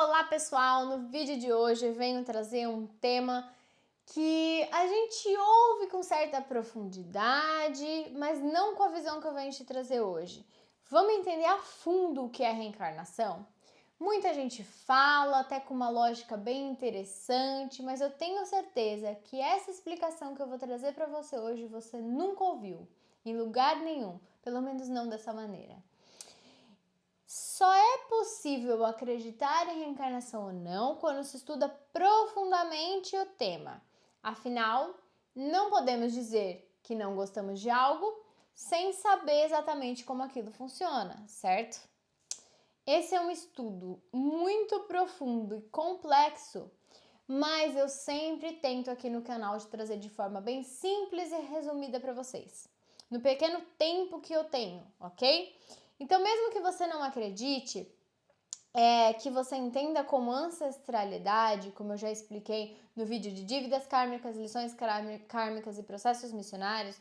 Olá pessoal, no vídeo de hoje eu venho trazer um tema que a gente ouve com certa profundidade, mas não com a visão que eu venho te trazer hoje. Vamos entender a fundo o que é reencarnação? Muita gente fala, até com uma lógica bem interessante, mas eu tenho certeza que essa explicação que eu vou trazer para você hoje você nunca ouviu, em lugar nenhum, pelo menos não dessa maneira. Só é possível acreditar em reencarnação ou não quando se estuda profundamente o tema. Afinal, não podemos dizer que não gostamos de algo sem saber exatamente como aquilo funciona, certo? Esse é um estudo muito profundo e complexo, mas eu sempre tento aqui no canal de trazer de forma bem simples e resumida para vocês, no pequeno tempo que eu tenho, ok? Então, mesmo que você não acredite, que você entenda como ancestralidade, como eu já expliquei no vídeo de dívidas kármicas, lições kármicas e processos missionários,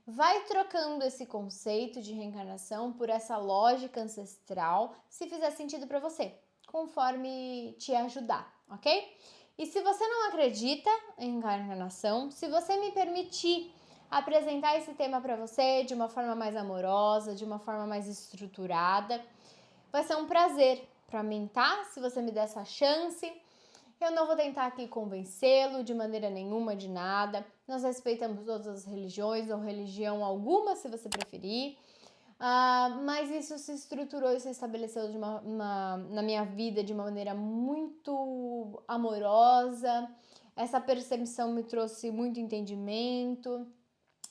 vai trocando esse conceito de reencarnação por essa lógica ancestral, se fizer sentido para você, conforme te ajudar, ok? E se você não acredita em reencarnação, se você me permitir apresentar esse tema para você de uma forma mais amorosa, de uma forma mais estruturada, vai ser um prazer para mim, tá? Se você me der essa chance. Eu não vou tentar aqui convencê-lo de maneira nenhuma, de nada. Nós respeitamos todas as religiões, ou religião alguma, se você preferir. Mas isso se estruturou e se estabeleceu na minha vida de uma maneira muito amorosa. Essa percepção me trouxe muito entendimento,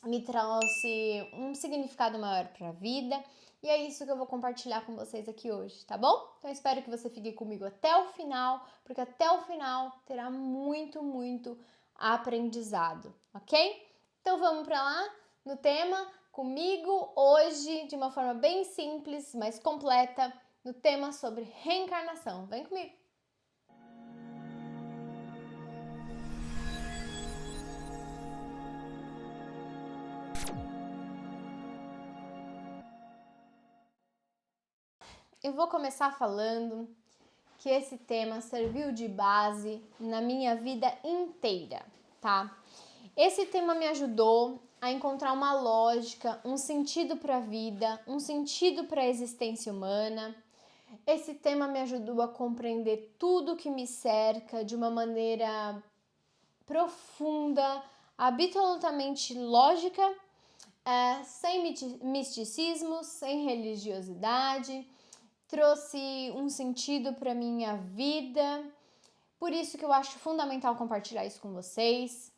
me trouxe um significado maior para a vida. E é isso que eu vou compartilhar com vocês aqui hoje, tá bom? Então eu espero que você fique comigo até o final, porque até o final terá muito aprendizado, ok? Então vamos para lá no tema comigo hoje de uma forma bem simples, mas completa, no tema sobre reencarnação. Vem comigo! Eu vou começar falando que esse tema serviu de base na minha vida inteira, tá? Esse tema me ajudou a encontrar uma lógica, um sentido para a vida, um sentido para a existência humana. Esse tema me ajudou a compreender tudo que me cerca de uma maneira profunda, absolutamente lógica, sem misticismo, sem religiosidade. Trouxe um sentido para minha vida, por isso que eu acho fundamental compartilhar isso com vocês,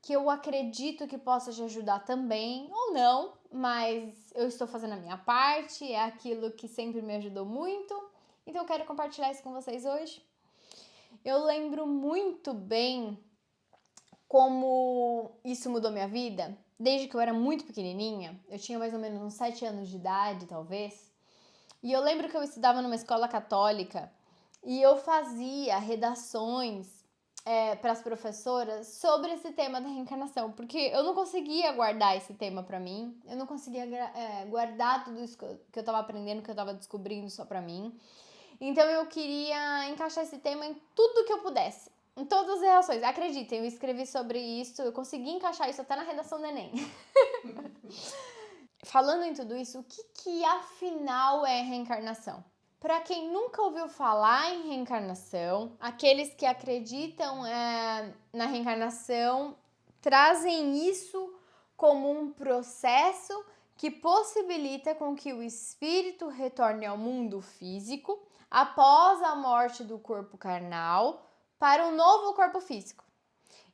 que eu acredito que possa te ajudar também, ou não, mas eu estou fazendo a minha parte, é aquilo que sempre me ajudou muito, então eu quero compartilhar isso com vocês hoje. Eu lembro muito bem como isso mudou minha vida. Desde que eu era muito pequenininha, eu tinha mais ou menos uns 7 anos de idade, talvez. E eu lembro que eu estudava numa escola católica e eu fazia redações para as professoras sobre esse tema da reencarnação, porque eu não conseguia guardar esse tema para mim, eu não conseguia guardar tudo isso que eu estava aprendendo, que eu estava descobrindo só para mim. Então eu queria encaixar esse tema em tudo que eu pudesse. Em todas as reações. Acreditem, eu escrevi sobre isso, eu consegui encaixar isso até na redação do Enem. Falando em tudo isso, o que afinal é reencarnação? Para quem nunca ouviu falar em reencarnação, aqueles que acreditam na reencarnação trazem isso como um processo que possibilita com que o espírito retorne ao mundo físico após a morte do corpo carnal para um novo corpo físico.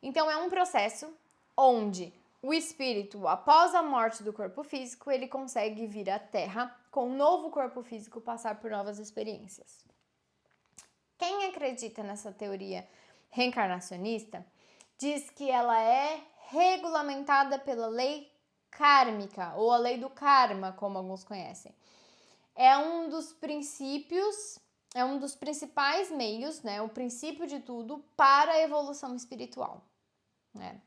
Então é um processo onde o espírito, após a morte do corpo físico, ele consegue vir à Terra com um novo corpo físico, passar por novas experiências. Quem acredita nessa teoria reencarnacionista diz que ela é regulamentada pela lei kármica, ou a lei do karma, como alguns conhecem. É um dos princípios, é um dos principais meios, né, o princípio de tudo para a evolução espiritual, né?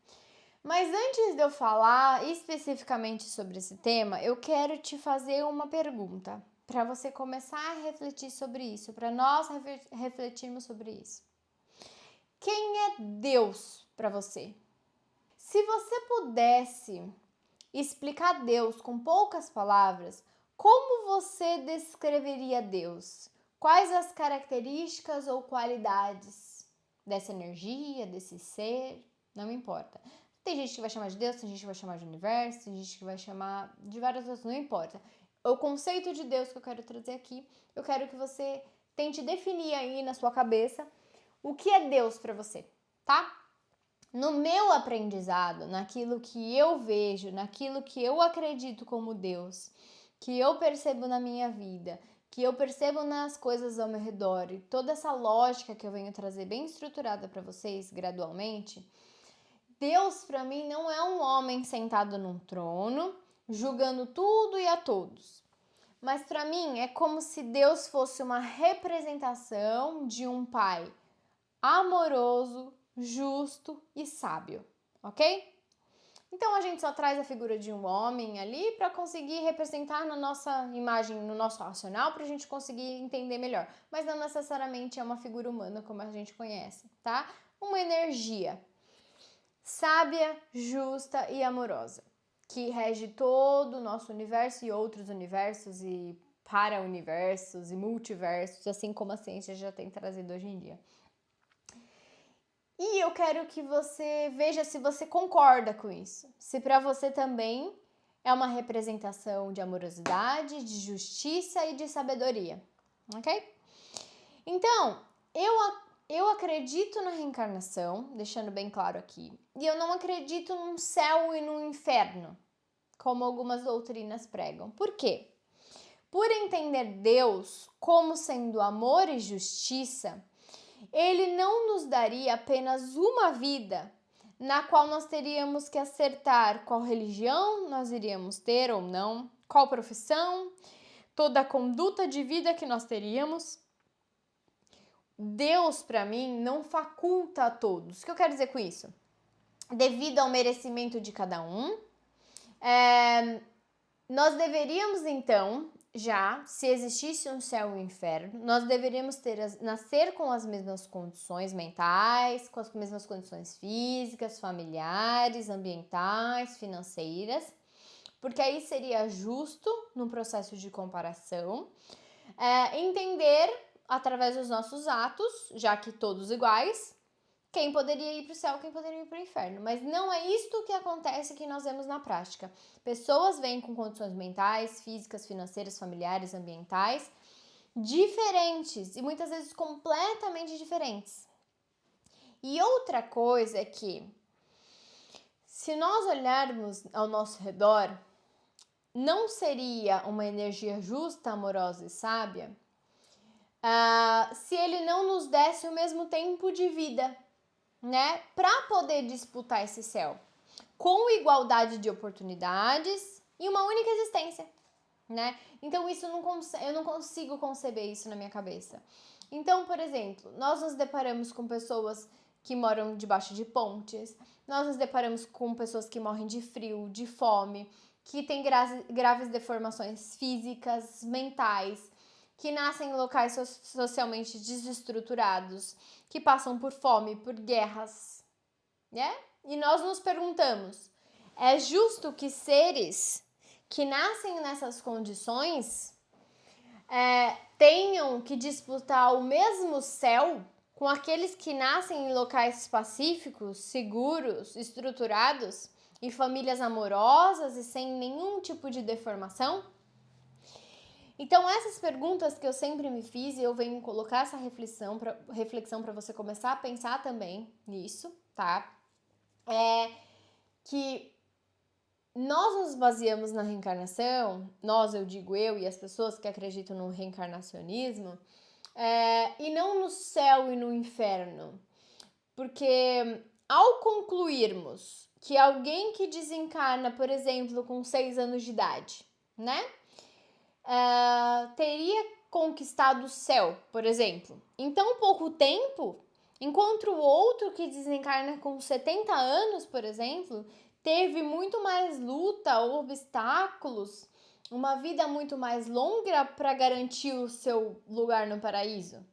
Mas antes de eu falar especificamente sobre esse tema, eu quero te fazer uma pergunta. para você começar a refletir sobre isso, para nós refletirmos sobre isso. Quem é Deus para você? Se você pudesse explicar Deus com poucas palavras, como você descreveria Deus? Quais as características ou qualidades dessa energia, desse ser? Não importa. Tem gente que vai chamar de Deus, tem gente que vai chamar de universo, tem gente que vai chamar de várias coisas, não importa. O conceito de Deus que eu quero trazer aqui, eu quero que você tente definir aí na sua cabeça o que é Deus para você, tá? No meu aprendizado, naquilo que eu vejo, naquilo que eu acredito como Deus, que eu percebo na minha vida, que eu percebo nas coisas ao meu redor, e toda essa lógica que eu venho trazer bem estruturada para vocês gradualmente, Deus para mim não é um homem sentado num trono, julgando tudo e a todos. Mas para mim é como se Deus fosse uma representação de um pai amoroso, justo e sábio, ok? Então a gente só traz a figura de um homem ali para conseguir representar na nossa imagem, no nosso racional, para a gente conseguir entender melhor. Mas não necessariamente é uma figura humana como a gente conhece, tá? Uma energia sábia, justa e amorosa, que rege todo o nosso universo e outros universos e para-universos e multiversos, assim como a ciência já tem trazido hoje em dia. E eu quero que você veja se você concorda com isso. Se para você também é uma representação de amorosidade, de justiça e de sabedoria, ok? Então, eu acredito na reencarnação, deixando bem claro aqui. E eu não acredito num céu e num inferno, como algumas doutrinas pregam. Por quê? Por entender Deus como sendo amor e justiça, Ele não nos daria apenas uma vida, na qual nós teríamos que acertar qual religião nós iríamos ter ou não, qual profissão, toda a conduta de vida que nós teríamos. Deus, para mim, não faculta a todos. O que eu quero dizer com isso? Devido ao merecimento de cada um, nós deveríamos, então, já, se existisse um céu e um inferno, nós deveríamos nascer com as mesmas condições mentais, com as mesmas condições físicas, familiares, ambientais, financeiras, porque aí seria justo, no processo de comparação, entender, através dos nossos atos, já que todos iguais, quem poderia ir para o céu, quem poderia ir para o inferno. Mas não é isto que acontece que nós vemos na prática. Pessoas vêm com condições mentais, físicas, financeiras, familiares, ambientais, diferentes e muitas vezes completamente diferentes. E outra coisa é que, se nós olharmos ao nosso redor, não seria uma energia justa, amorosa e sábia se ele não nos desse o mesmo tempo de vida, né, para poder disputar esse céu com igualdade de oportunidades e uma única existência, né? Então isso eu não consigo conceber isso na minha cabeça. Então, por exemplo, nós nos deparamos com pessoas que moram debaixo de pontes, nós nos deparamos com pessoas que morrem de frio, de fome, que têm graves deformações físicas, mentais, que nascem em locais socialmente desestruturados, que passam por fome, por guerras, né? E nós nos perguntamos, é justo que seres que nascem nessas condições tenham que disputar o mesmo céu com aqueles que nascem em locais pacíficos, seguros, estruturados e famílias amorosas e sem nenhum tipo de deformação? Então, essas perguntas que eu sempre me fiz, e eu venho colocar essa reflexão para você começar a pensar também nisso, tá? Que nós nos baseamos na reencarnação, nós, eu digo eu, e as pessoas que acreditam no reencarnacionismo, e não no céu e no inferno. Porque ao concluirmos que alguém que desencarna, por exemplo, com 6 anos de idade, né? Teria conquistado o céu, por exemplo, em tão pouco tempo, enquanto o outro que desencarna com 70 anos, por exemplo, teve muito mais luta ou obstáculos uma vida muito mais longa para garantir o seu lugar no paraíso,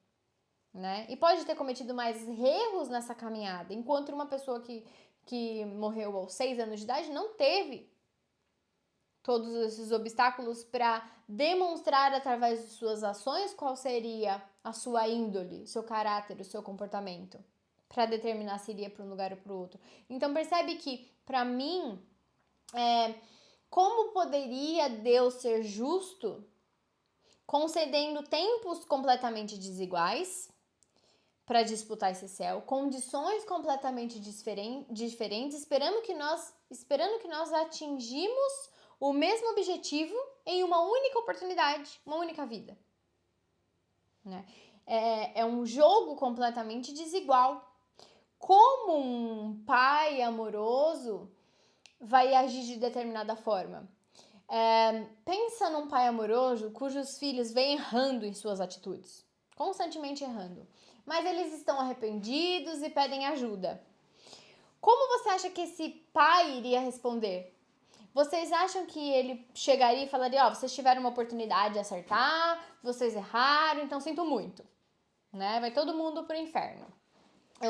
né? E pode ter cometido mais erros nessa caminhada, enquanto uma pessoa que morreu aos 6 anos de idade não teve todos esses obstáculos para demonstrar através de suas ações qual seria a sua índole, o seu caráter, o seu comportamento, para determinar se iria para um lugar ou para o outro. Então percebe que, para mim, como poderia Deus ser justo concedendo tempos completamente desiguais para disputar esse céu, condições completamente diferentes, esperando que nós atingimos o mesmo objetivo em uma única oportunidade, uma única vida, né? É um jogo completamente desigual. Como um pai amoroso vai agir de determinada forma? Pensa num pai amoroso cujos filhos vêm errando em suas atitudes, constantemente errando, mas eles estão arrependidos e pedem ajuda. Como você acha que esse pai iria responder? Vocês acham que ele chegaria e falaria, vocês tiveram uma oportunidade de acertar, vocês erraram, então sinto muito, né? Vai todo mundo pro inferno.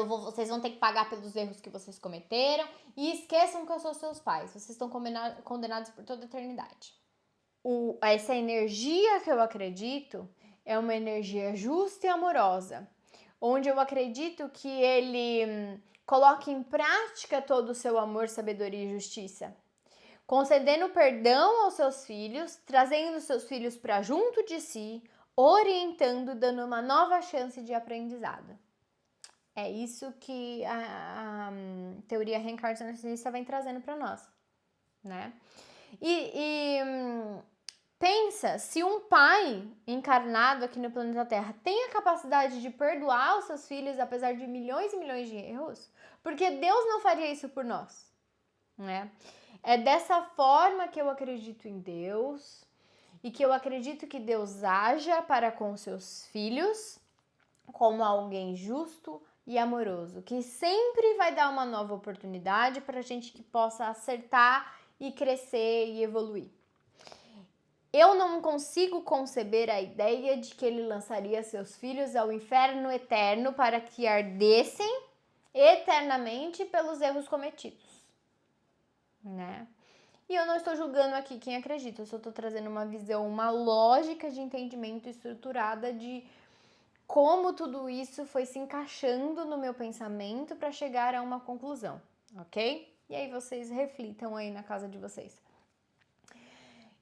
Vocês vão ter que pagar pelos erros que vocês cometeram e esqueçam que eu sou seus pais. Vocês estão condenados por toda a eternidade. Essa energia que eu acredito é uma energia justa e amorosa, onde eu acredito que ele coloque em prática todo o seu amor, sabedoria e justiça, concedendo perdão aos seus filhos, trazendo seus filhos para junto de si, orientando, dando uma nova chance de aprendizado. É isso que a teoria reencarnacionista vem trazendo para nós, né? Pensa, se um pai encarnado aqui no planeta Terra tem a capacidade de perdoar os seus filhos apesar de milhões e milhões de erros, porque Deus não faria isso por nós, né? É dessa forma que eu acredito em Deus e que eu acredito que Deus haja para com seus filhos como alguém justo e amoroso, que sempre vai dar uma nova oportunidade para a gente que possa acertar e crescer e evoluir. Eu não consigo conceber a ideia de que ele lançaria seus filhos ao inferno eterno para que ardessem eternamente pelos erros cometidos, né? E eu não estou julgando aqui quem acredita, eu só estou trazendo uma visão, uma lógica de entendimento estruturada de como tudo isso foi se encaixando no meu pensamento para chegar a uma conclusão, ok? E aí vocês reflitam aí na casa de vocês.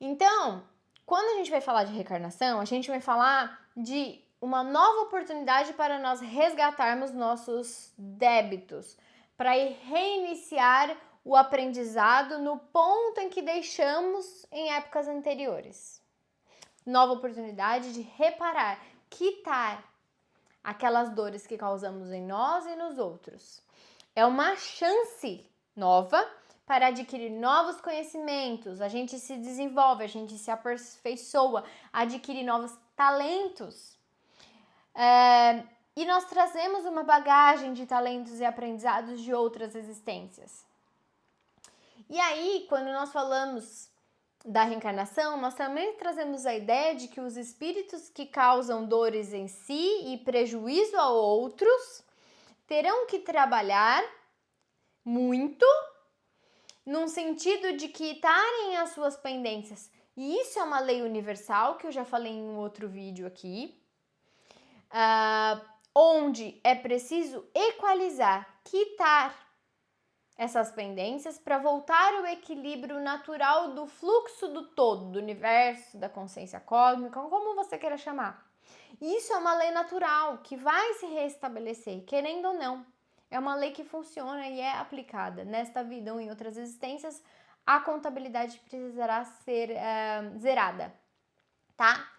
Então, quando a gente vai falar de reencarnação, a gente vai falar de uma nova oportunidade para nós resgatarmos nossos débitos, para reiniciar o aprendizado no ponto em que deixamos em épocas anteriores. Nova oportunidade de reparar, quitar aquelas dores que causamos em nós e nos outros. É uma chance nova para adquirir novos conhecimentos, a gente se desenvolve, a gente se aperfeiçoa, adquire novos talentos. E nós trazemos uma bagagem de talentos e aprendizados de outras existências. E aí, quando nós falamos da reencarnação, nós também trazemos a ideia de que os espíritos que causam dores em si e prejuízo a outros terão que trabalhar muito num sentido de quitarem as suas pendências. E isso é uma lei universal, que eu já falei em um outro vídeo aqui, onde é preciso equalizar, quitar essas pendências para voltar ao equilíbrio natural do fluxo do todo, do universo, da consciência cósmica, como você queira chamar. Isso é uma lei natural que vai se restabelecer, querendo ou não. É uma lei que funciona e é aplicada nesta vida ou em outras existências. A contabilidade precisará ser zerada, tá?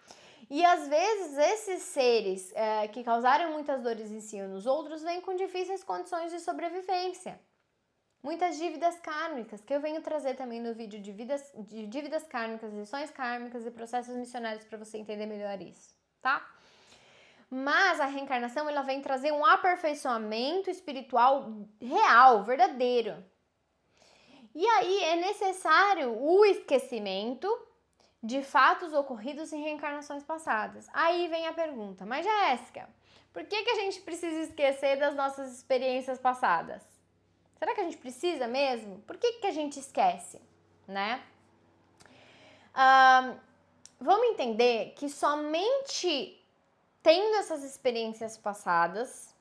E às vezes esses seres que causaram muitas dores em si ou nos outros vêm com difíceis condições de sobrevivência. Muitas dívidas kármicas, que eu venho trazer também no vídeo de dívidas kármicas, lições kármicas e processos missionários para você entender melhor isso, tá? Mas a reencarnação, ela vem trazer um aperfeiçoamento espiritual real, verdadeiro. E aí é necessário o esquecimento de fatos ocorridos em reencarnações passadas. Aí vem a pergunta, mas Jéssica, por que a gente precisa esquecer das nossas experiências passadas? Será que a gente precisa mesmo? Por que a gente esquece, né? Vamos entender que somente tendo essas experiências passadas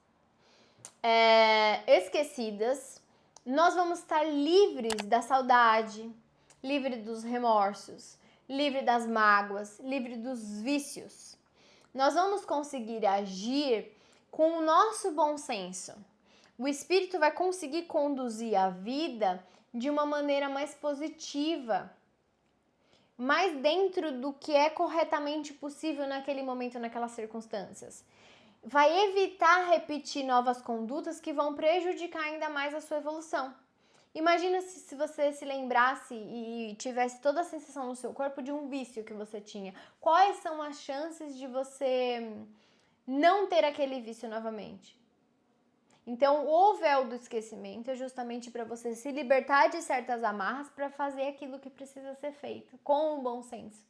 esquecidas, nós vamos estar livres da saudade, livre dos remorsos, livre das mágoas, livre dos vícios. Nós vamos conseguir agir com o nosso bom senso. O espírito vai conseguir conduzir a vida de uma maneira mais positiva, mais dentro do que é corretamente possível naquele momento, naquelas circunstâncias. Vai evitar repetir novas condutas que vão prejudicar ainda mais a sua evolução. Imagina se você se lembrasse e tivesse toda a sensação no seu corpo de um vício que você tinha. Quais são as chances de você não ter aquele vício novamente? Então, o véu do esquecimento é justamente para você se libertar de certas amarras para fazer aquilo que precisa ser feito, com o bom senso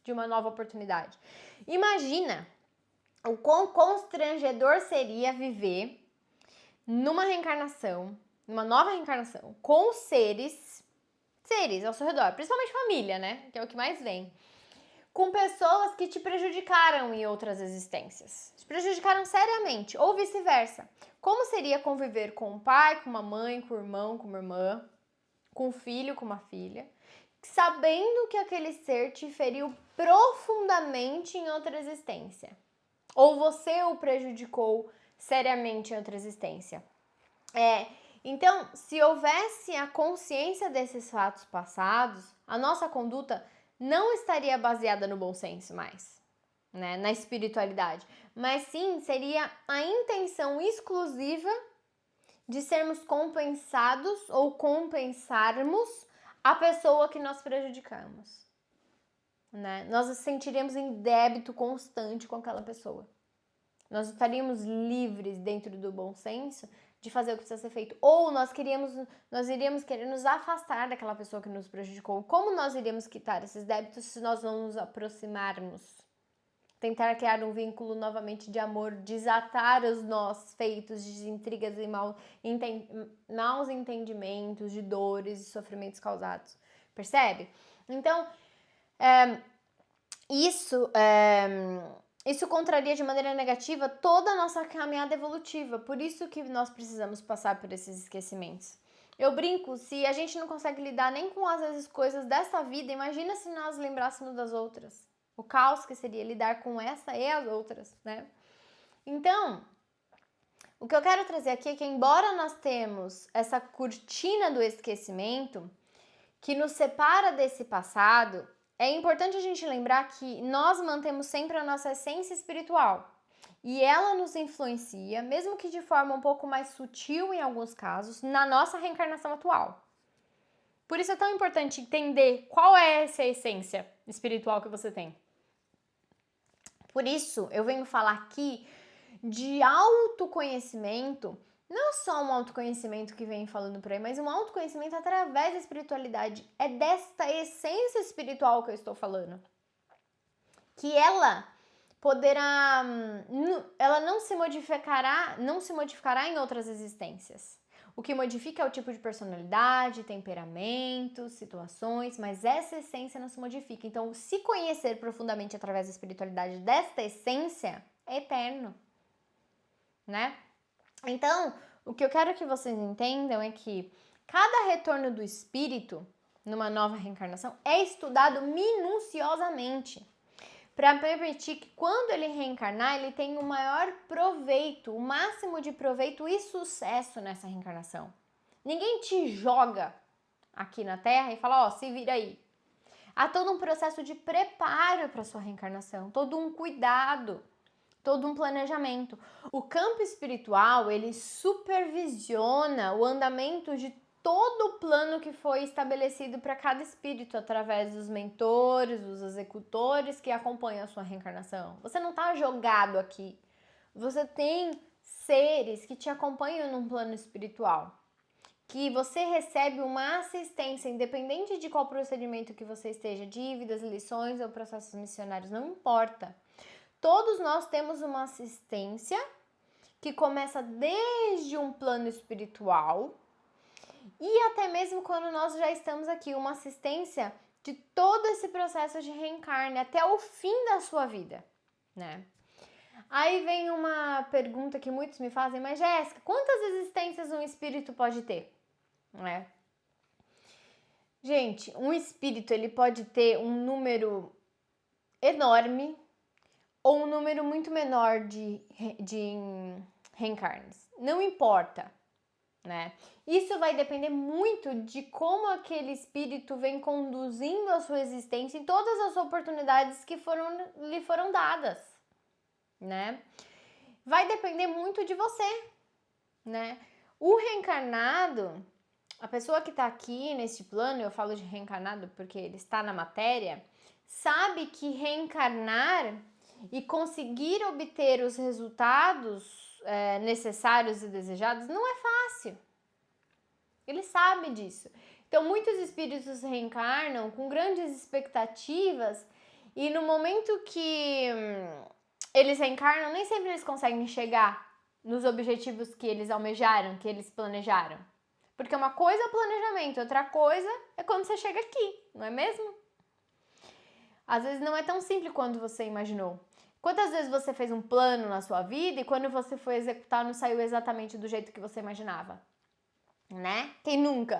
de uma nova oportunidade. Imagina o quão constrangedor seria viver numa reencarnação, numa nova reencarnação, com seres ao seu redor, principalmente família, né? Que é o que mais vem. Com pessoas que te prejudicaram em outras existências. Te prejudicaram seriamente, ou vice-versa. Como seria conviver com um pai, com uma mãe, com um irmão, com uma irmã, com um filho, com uma filha, sabendo que aquele ser te feriu profundamente em outra existência? Ou você o prejudicou seriamente em outra existência? Então, se houvesse a consciência desses fatos passados, a nossa conduta não estaria baseada no bom senso mais, né, na espiritualidade, mas sim seria a intenção exclusiva de sermos compensados ou compensarmos a pessoa que nós prejudicamos, né? Nós nos sentiríamos em débito constante com aquela pessoa. Nós estaríamos livres dentro do bom senso de fazer o que precisa ser feito. Ou nós iríamos querer nos afastar daquela pessoa que nos prejudicou. Como nós iríamos quitar esses débitos se nós não nos aproximarmos? Tentar criar um vínculo novamente de amor, desatar os nós feitos de intrigas e maus entendimentos, de dores e sofrimentos causados. Percebe? Então, isso contraria de maneira negativa toda a nossa caminhada evolutiva. Por isso que nós precisamos passar por esses esquecimentos. Eu brinco, se a gente não consegue lidar nem com, às vezes, coisas dessa vida, imagina se nós lembrássemos das outras. O caos que seria lidar com essa e as outras, né? Então, o que eu quero trazer aqui é que, embora nós temos essa cortina do esquecimento que nos separa desse passado, é importante a gente lembrar que nós mantemos sempre a nossa essência espiritual e ela nos influencia, mesmo que de forma um pouco mais sutil em alguns casos, na nossa reencarnação atual. Por isso é tão importante entender qual é essa essência espiritual que você tem. Por isso eu venho falar aqui de autoconhecimento, não só um autoconhecimento que vem falando por aí, mas um autoconhecimento através da espiritualidade. É desta essência espiritual que eu estou falando. Que ela poderá, ela não se modificará em outras existências. O que modifica é o tipo de personalidade, temperamento, situações, mas essa essência não se modifica. Então, se conhecer profundamente através da espiritualidade desta essência é eterno, né? Então, o que eu quero que vocês entendam é que cada retorno do espírito numa nova reencarnação é estudado minuciosamente para permitir que quando ele reencarnar, ele tenha o maior proveito, o máximo de proveito e sucesso nessa reencarnação. Ninguém te joga aqui na Terra e fala, ó, se vira aí. Há todo um processo de preparo para sua reencarnação, todo um cuidado, todo um planejamento. O campo espiritual, ele supervisiona o andamento de todo o plano que foi estabelecido para cada espírito através dos mentores, dos executores que acompanham a sua reencarnação. Você não está jogado aqui. Você tem seres que te acompanham num plano espiritual, que você recebe uma assistência, independente de qual procedimento que você esteja, dívidas, lições ou processos missionários, não importa. Todos nós temos uma assistência que começa desde um plano espiritual e até mesmo quando nós já estamos aqui, uma assistência de todo esse processo de reencarne até o fim da sua vida, né? Aí vem uma pergunta que muitos me fazem, mas Jéssica, quantas existências um espírito pode ter? Né? Gente, um espírito ele pode ter um número enorme ou um número muito menor de reencarnes. Não importa, né? Isso vai depender muito de como aquele espírito vem conduzindo a sua existência em todas as oportunidades que lhe foram dadas, né? Vai depender muito de você, né? O reencarnado, a pessoa que está aqui nesse plano, eu falo de reencarnado porque ele está na matéria, sabe que reencarnar e conseguir obter os resultados necessários e desejados não é fácil. Ele sabe disso. Então, muitos espíritos reencarnam com grandes expectativas e no momento que eles reencarnam, nem sempre eles conseguem chegar nos objetivos que eles almejaram, que eles planejaram. Porque uma coisa é o planejamento, outra coisa é quando você chega aqui, não é mesmo? Às vezes não é tão simples quanto você imaginou. Quantas vezes você fez um plano na sua vida e quando você foi executar não saiu exatamente do jeito que você imaginava? Né? Quem nunca?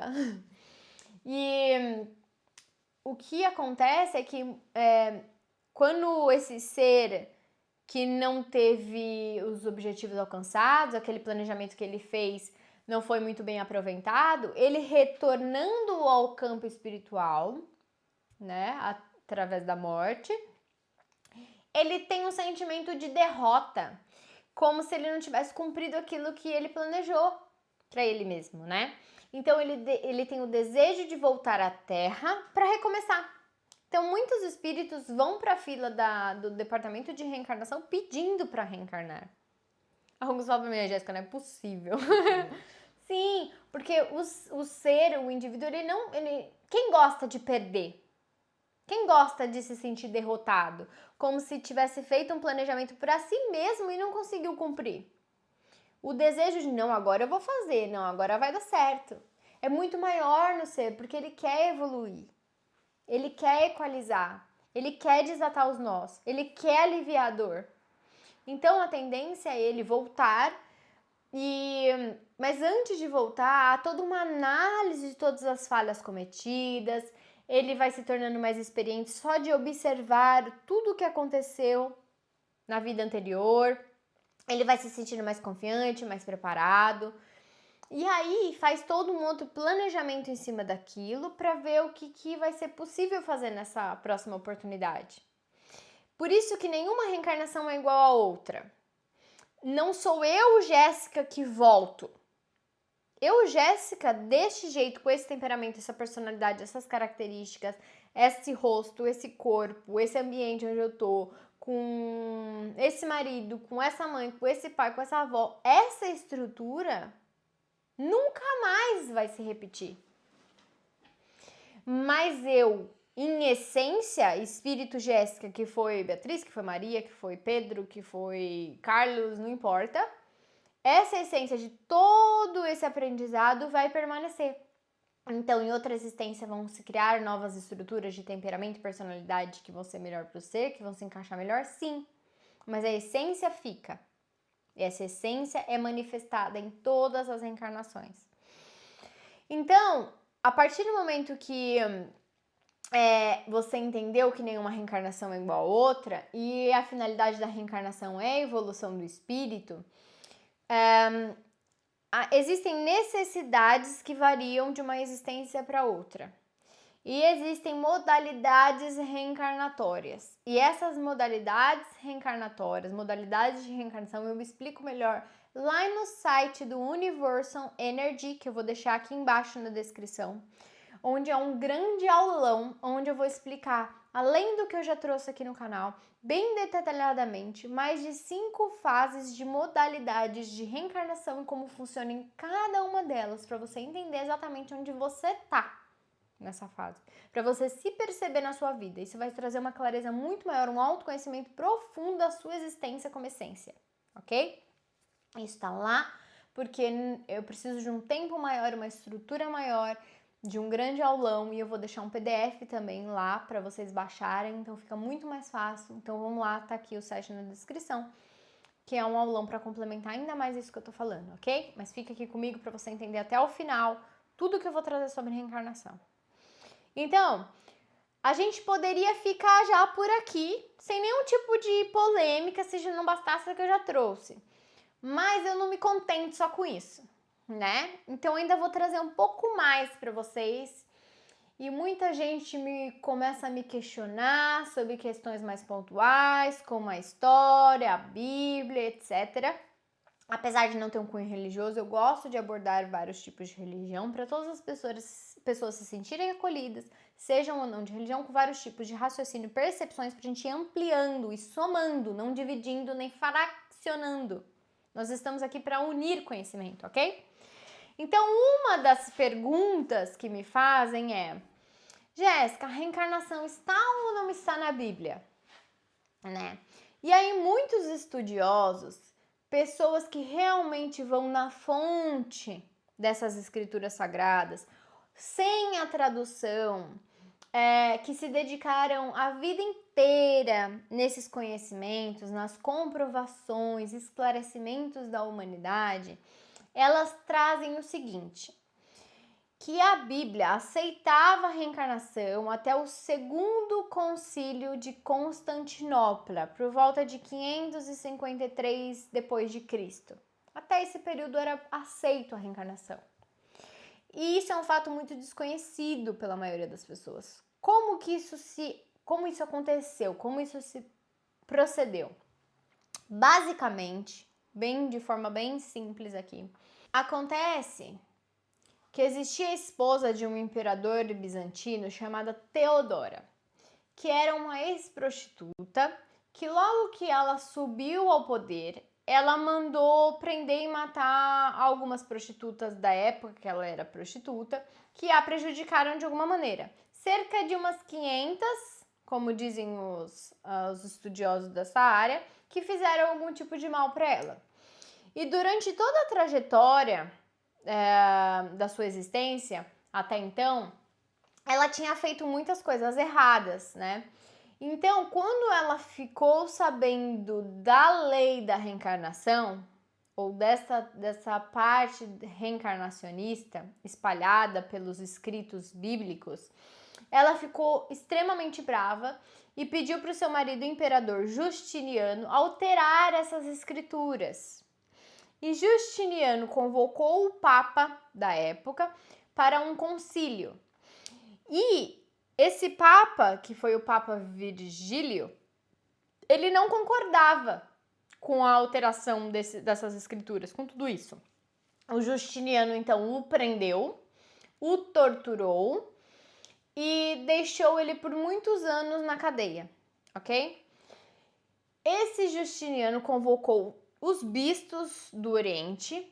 E o que acontece é que quando esse ser que não teve os objetivos alcançados, aquele planejamento que ele fez não foi muito bem aproveitado, ele retornando ao campo espiritual, né, através da morte, ele tem um sentimento de derrota, como se ele não tivesse cumprido aquilo que ele planejou para ele mesmo, né? Então ele tem o desejo de voltar à Terra para recomeçar. Então muitos espíritos vão para a fila do departamento de reencarnação pedindo para reencarnar. Alguns falam para mim, Jéssica, não é possível. Sim, porque o ser, o indivíduo, quem gosta de perder? Quem gosta de se sentir derrotado? Como se tivesse feito um planejamento para si mesmo e não conseguiu cumprir. O desejo de, não, agora eu vou fazer, não, agora vai dar certo. É muito maior no ser, porque ele quer evoluir. Ele quer equalizar. Ele quer desatar os nós. Ele quer aliviar a dor. Então, a tendência é ele voltar mas antes de voltar, há toda uma análise de todas as falhas cometidas, ele vai se tornando mais experiente só de observar tudo o que aconteceu na vida anterior, ele vai se sentindo mais confiante, mais preparado, e aí faz todo um outro planejamento em cima daquilo para ver o que vai ser possível fazer nessa próxima oportunidade. Por isso que nenhuma reencarnação é igual a outra. Não sou eu, Jéssica, que volto. Eu, Jéssica, deste jeito, com esse temperamento, essa personalidade, essas características, esse rosto, esse corpo, esse ambiente onde eu tô, com esse marido, com essa mãe, com esse pai, com essa avó, essa estrutura nunca mais vai se repetir. Mas eu, em essência, espírito Jéssica, que foi Beatriz, que foi Maria, que foi Pedro, que foi Carlos, não importa, essa essência de todo esse aprendizado vai permanecer. Então, em outra existência vão se criar novas estruturas de temperamento e personalidade que vão ser melhor para o ser, que vão se encaixar melhor, sim. Mas a essência fica. E essa essência é manifestada em todas as reencarnações. Então, a partir do momento que você entendeu que nenhuma reencarnação é igual a outra e a finalidade da reencarnação é a evolução do espírito, existem necessidades que variam de uma existência para outra. E existem modalidades reencarnatórias. E essas modalidades reencarnatórias, modalidades de reencarnação, eu explico melhor lá no site do Universal Energy, que eu vou deixar aqui embaixo na descrição, onde é um grande aulão, onde eu vou explicar além do que eu já trouxe aqui no canal, bem detalhadamente, mais de 5 fases de modalidades de reencarnação e como funciona em cada uma delas, para você entender exatamente onde você tá nessa fase, para você se perceber na sua vida. Isso vai trazer uma clareza muito maior, um autoconhecimento profundo da sua existência como essência, ok? Isso tá lá porque eu preciso de um tempo maior, uma estrutura maior, de um grande aulão, e eu vou deixar um PDF também lá para vocês baixarem, então fica muito mais fácil. Então vamos lá, tá aqui o site na descrição, que é um aulão para complementar ainda mais isso que eu tô falando, ok? Mas fica aqui comigo para você entender até o final tudo que eu vou trazer sobre reencarnação. Então, a gente poderia ficar já por aqui, sem nenhum tipo de polêmica, se já não bastasse o que eu já trouxe. Mas eu não me contento só com isso, né? Então, ainda vou trazer um pouco mais para vocês. E muita gente começa a me questionar sobre questões mais pontuais, como a história, a Bíblia, etc. Apesar de não ter um cunho religioso, eu gosto de abordar vários tipos de religião para todas as pessoas se sentirem acolhidas, sejam ou não de religião, com vários tipos de raciocínio e percepções para a gente ir ampliando e somando, não dividindo nem fracionando. Nós estamos aqui para unir conhecimento, ok? Então, uma das perguntas que me fazem é: Jéssica, a reencarnação está ou não está na Bíblia? Né? E aí, muitos estudiosos, pessoas que realmente vão na fonte dessas escrituras sagradas, sem a tradução, que se dedicaram a vida inteira nesses conhecimentos, nas comprovações, esclarecimentos da humanidade, elas trazem o seguinte: que a Bíblia aceitava a reencarnação até o segundo concílio de Constantinopla, por volta de 553 depois de Cristo. Até esse período era aceito a reencarnação. E isso é um fato muito desconhecido pela maioria das pessoas. Como isso aconteceu? Como isso se procedeu? Basicamente, de forma bem simples aqui, acontece que existia a esposa de um imperador bizantino chamada Teodora, que era uma ex-prostituta, que logo que ela subiu ao poder, ela mandou prender e matar algumas prostitutas da época que ela era prostituta, que a prejudicaram de alguma maneira. Cerca de umas 500, como dizem os estudiosos dessa área, que fizeram algum tipo de mal para ela. E durante toda a trajetória da sua existência, até então, ela tinha feito muitas coisas erradas, né? Então, quando ela ficou sabendo da lei da reencarnação, ou dessa parte reencarnacionista espalhada pelos escritos bíblicos, ela ficou extremamente brava e pediu para o seu marido, o imperador Justiniano, alterar essas escrituras. E Justiniano convocou o Papa da época para um concílio. E esse Papa, que foi o Papa Virgílio, ele não concordava com a alteração dessas escrituras, com tudo isso. O Justiniano, então, o prendeu, o torturou e deixou ele por muitos anos na cadeia, ok? Esse Justiniano convocou os bispos do Oriente,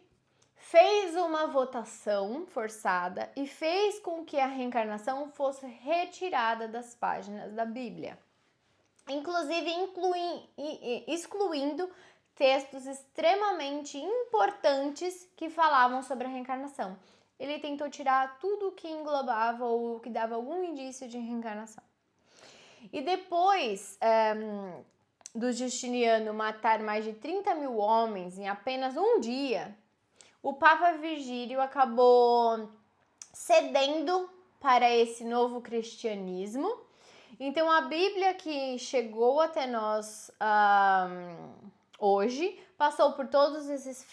fez uma votação forçada e fez com que a reencarnação fosse retirada das páginas da Bíblia, inclusive excluindo textos extremamente importantes que falavam sobre a reencarnação. Ele tentou tirar tudo que englobava ou que dava algum indício de reencarnação. E depois do Justiniano matar mais de 30 mil homens em apenas um dia, o Papa Virgílio acabou cedendo para esse novo cristianismo. Então, a Bíblia que chegou até nós hoje passou por todos esses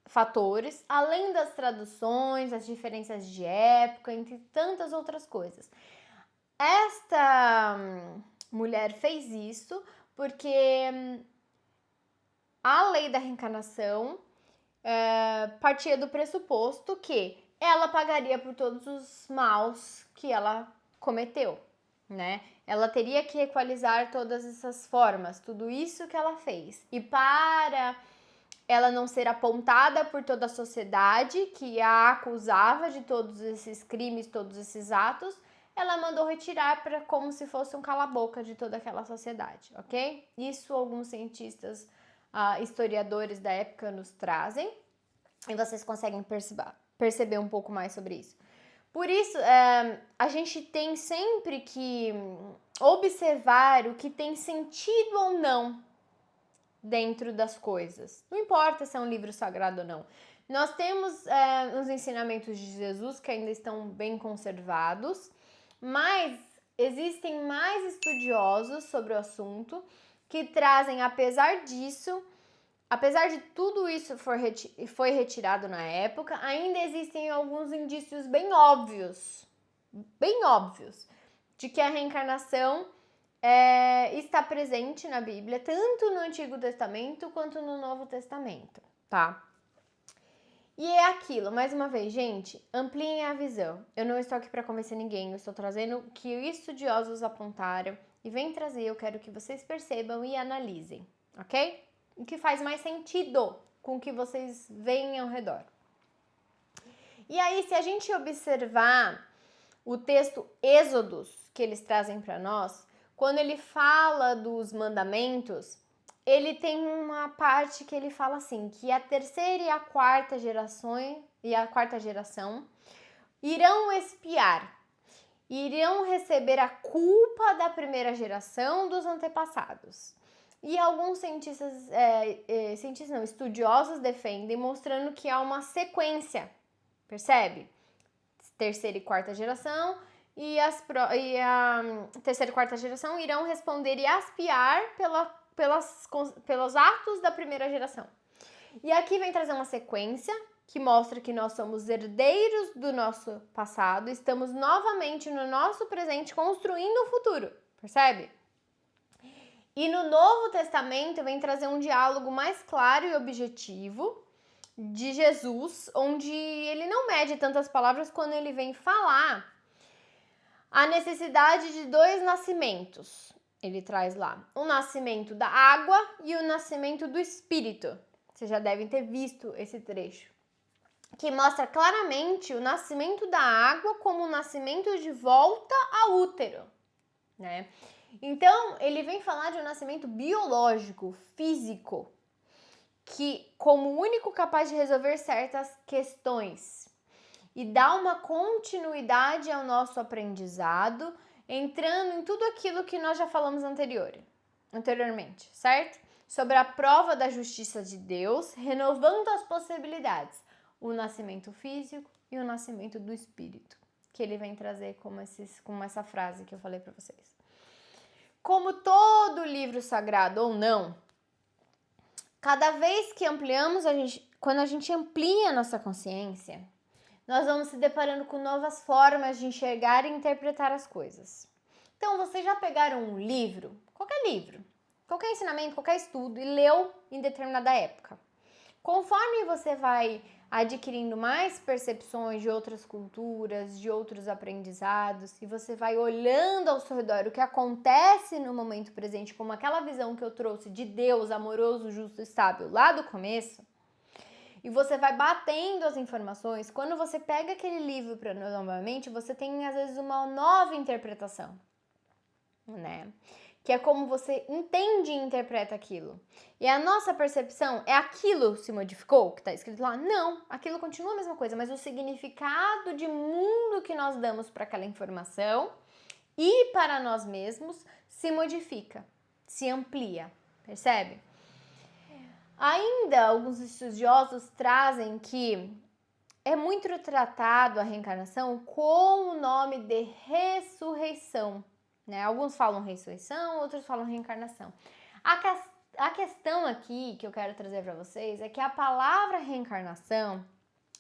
fatores, além das traduções, as diferenças de época, entre tantas outras coisas. Esta mulher fez isso porque a lei da reencarnação partia do pressuposto que ela pagaria por todos os maus que ela cometeu, né? Ela teria que equalizar todas essas formas, tudo isso que ela fez. E para ela não ser apontada por toda a sociedade que a acusava de todos esses crimes, todos esses atos, ela mandou retirar para como se fosse um cala-boca de toda aquela sociedade, ok? Isso alguns cientistas, historiadores da época nos trazem e vocês conseguem perceber um pouco mais sobre isso. Por isso, a gente tem sempre que observar o que tem sentido ou não dentro das coisas. Não importa se é um livro sagrado ou não. Nós temos os ensinamentos de Jesus que ainda estão bem conservados, mas existem mais estudiosos sobre o assunto que trazem, apesar disso, apesar de tudo isso foi retirado na época, ainda existem alguns indícios bem óbvios, de que a reencarnação está presente na Bíblia, tanto no Antigo Testamento quanto no Novo Testamento, tá? E é aquilo, mais uma vez, gente, ampliem a visão. Eu não estou aqui para convencer ninguém, eu estou trazendo o que estudiosos apontaram e vem trazer, eu quero que vocês percebam e analisem, ok? O que faz mais sentido com o que vocês veem ao redor. E aí, se a gente observar o texto Êxodos que eles trazem para nós, quando ele fala dos mandamentos, ele tem uma parte que ele fala assim, que a terceira e a quarta geração irão expiar, irão receber a culpa da primeira geração dos antepassados. E alguns estudiosos defendem, mostrando que há uma sequência, percebe? Terceira e quarta geração, e a terceira e quarta geração irão responder e expiar pelos atos da primeira geração. E aqui vem trazer uma sequência que mostra que nós somos herdeiros do nosso passado, estamos novamente no nosso presente construindo o futuro, percebe? E no Novo Testamento vem trazer um diálogo mais claro e objetivo de Jesus, onde ele não mede tantas palavras quando ele vem falar a necessidade de 2 nascimentos. Ele traz lá o nascimento da água e o nascimento do Espírito. Vocês já devem ter visto esse trecho, que mostra claramente o nascimento da água como o nascimento de volta ao útero, né? Então, ele vem falar de um nascimento biológico, físico, que como único capaz de resolver certas questões e dá uma continuidade ao nosso aprendizado, entrando em tudo aquilo que nós já falamos anteriormente, certo? Sobre a prova da justiça de Deus, renovando as possibilidades, o nascimento físico e o nascimento do espírito, que ele vem trazer como essa frase que eu falei para vocês. Como todo livro sagrado ou não, cada vez que ampliamos, quando a gente amplia a nossa consciência, nós vamos se deparando com novas formas de enxergar e interpretar as coisas. Então, vocês já pegaram um livro, qualquer ensinamento, qualquer estudo, e leu em determinada época. Conforme você vai adquirindo mais percepções de outras culturas, de outros aprendizados, e você vai olhando ao seu redor o que acontece no momento presente, como aquela visão que eu trouxe de Deus amoroso, justo e estável lá do começo, e você vai batendo as informações, quando você pega aquele livro para novamente, você tem às vezes uma nova interpretação, né? Que é como você entende e interpreta aquilo. E a nossa percepção é aquilo se modificou, que está escrito lá? Não, aquilo continua a mesma coisa, mas o significado de mundo que nós damos para aquela informação e para nós mesmos se modifica, se amplia, percebe? Ainda alguns estudiosos trazem que é muito tratado a reencarnação com o nome de ressurreição, né? Alguns falam ressurreição, outros falam reencarnação. A questão aqui que eu quero trazer para vocês é que a palavra reencarnação,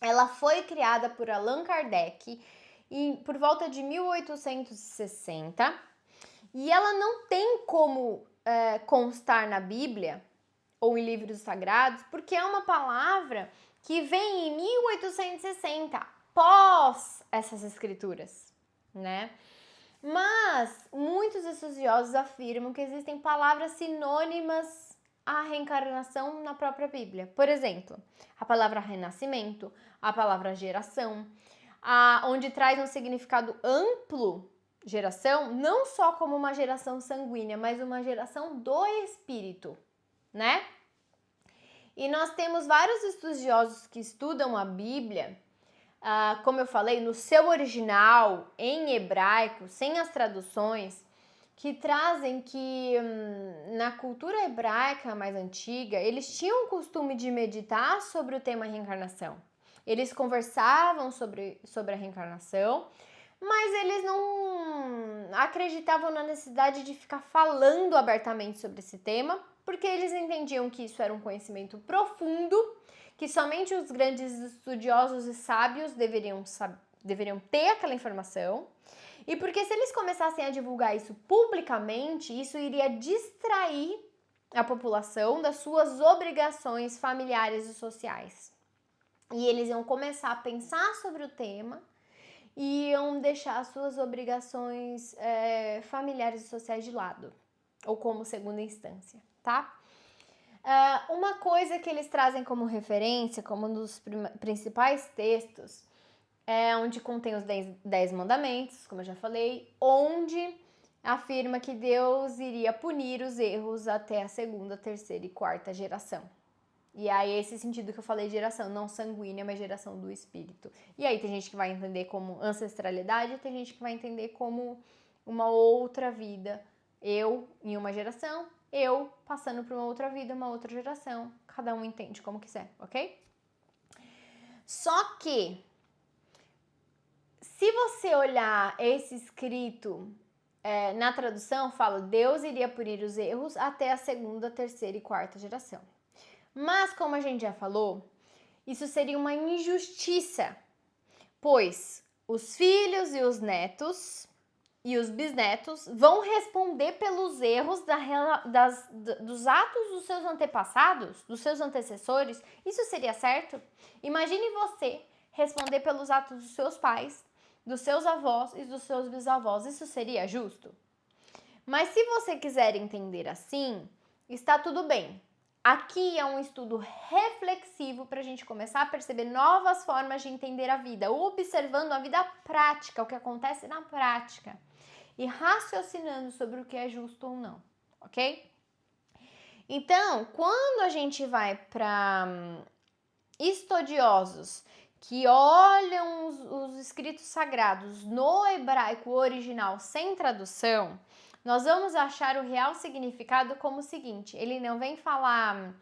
ela foi criada por Allan Kardec por volta de 1860 e ela não tem como constar na Bíblia ou em livros sagrados, porque é uma palavra que vem em 1860, após essas escrituras, né? Mas muitos estudiosos afirmam que existem palavras sinônimas à reencarnação na própria Bíblia. Por exemplo, a palavra renascimento, a palavra geração, onde traz um significado amplo, geração, não só como uma geração sanguínea, mas uma geração do espírito, né? E nós temos vários estudiosos que estudam a Bíblia, como eu falei, no seu original, em hebraico, sem as traduções, que trazem que na cultura hebraica mais antiga, eles tinham o costume de meditar sobre o tema reencarnação. Eles conversavam sobre a reencarnação, mas eles não acreditavam na necessidade de ficar falando abertamente sobre esse tema, porque eles entendiam que isso era um conhecimento profundo, que somente os grandes estudiosos e sábios deveriam ter aquela informação, e porque se eles começassem a divulgar isso publicamente, isso iria distrair a população das suas obrigações familiares e sociais. E eles iam começar a pensar sobre o tema e iam deixar as suas obrigações familiares e sociais de lado, ou como segunda instância, tá? Uma coisa que eles trazem como referência, como um dos principais textos, onde contém os 10 mandamentos, como eu já falei, onde afirma que Deus iria punir os erros até a segunda, terceira e quarta geração. E aí esse sentido que eu falei de geração, não sanguínea, mas geração do espírito. E aí tem gente que vai entender como ancestralidade, tem gente que vai entender como uma outra vida. Eu em uma geração, eu passando por uma outra vida, uma outra geração. Cada um entende como quiser, ok? Só que, se você olhar esse escrito na tradução, fala Deus iria punir os erros até a segunda, terceira e quarta geração. Mas, como a gente já falou, isso seria uma injustiça, pois os filhos e os netos e os bisnetos vão responder pelos erros dos atos dos seus antepassados, dos seus antecessores. Isso seria certo? Imagine você responder pelos atos dos seus pais, dos seus avós e dos seus bisavós. Isso seria justo? Mas se você quiser entender assim, está tudo bem. Aqui é um estudo reflexivo para a gente começar a perceber novas formas de entender a vida, observando a vida prática, o que acontece na prática, e raciocinando sobre o que é justo ou não, ok? Então, quando a gente vai para estudiosos que olham os escritos sagrados no hebraico original sem tradução, nós vamos achar o real significado como o seguinte: ele não vem falar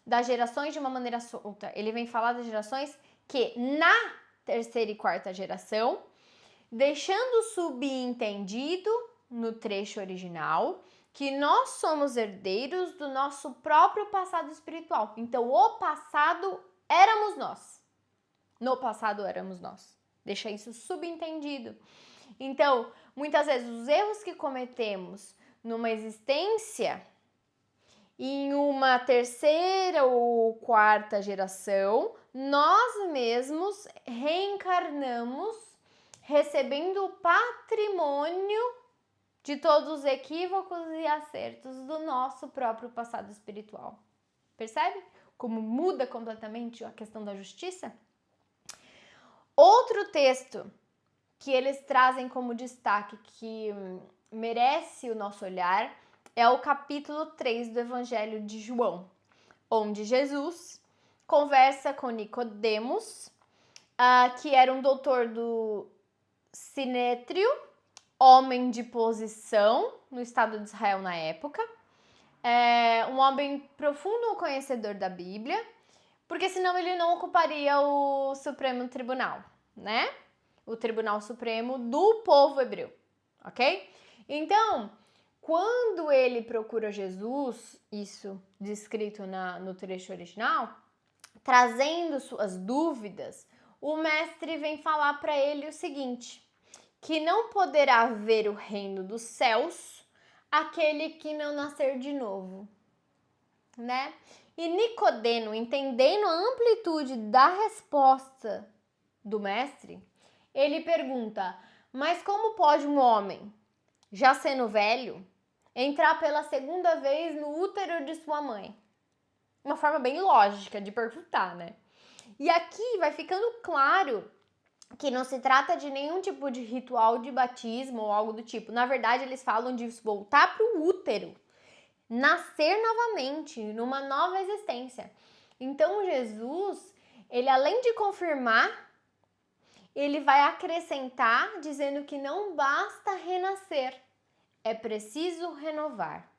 das gerações de uma maneira solta, ele vem falar das gerações que na terceira e quarta geração, deixando subentendido no trecho original que nós somos herdeiros do nosso próprio passado espiritual. Então, o passado éramos nós. No passado éramos nós. Deixa isso subentendido. Então, muitas vezes os erros que cometemos numa existência em uma terceira ou quarta geração, nós mesmos reencarnamos recebendo o patrimônio de todos os equívocos e acertos do nosso próprio passado espiritual. Percebe como muda completamente a questão da justiça? Outro texto que eles trazem como destaque, que merece o nosso olhar, é o capítulo 3 do Evangelho de João, onde Jesus conversa com Nicodemos, que era um doutor do Sinédrio, homem de posição no Estado de Israel na época, um homem profundo conhecedor da Bíblia, porque senão ele não ocuparia o Supremo Tribunal, né? O Tribunal Supremo do povo hebreu, ok? Então, quando ele procura Jesus, isso descrito no trecho original, trazendo suas dúvidas, o mestre vem falar para ele o seguinte: que não poderá ver o reino dos céus aquele que não nascer de novo, né? E Nicodemo, entendendo a amplitude da resposta do mestre, ele pergunta: Mas como pode um homem, já sendo velho, entrar pela segunda vez no útero de sua mãe? Uma forma bem lógica de perguntar, né? E aqui vai ficando claro que não se trata de nenhum tipo de ritual de batismo ou algo do tipo. Na verdade, eles falam de voltar para o útero, nascer novamente, numa nova existência. Então, Jesus, ele além de confirmar, ele vai acrescentar dizendo que não basta renascer, é preciso renovar,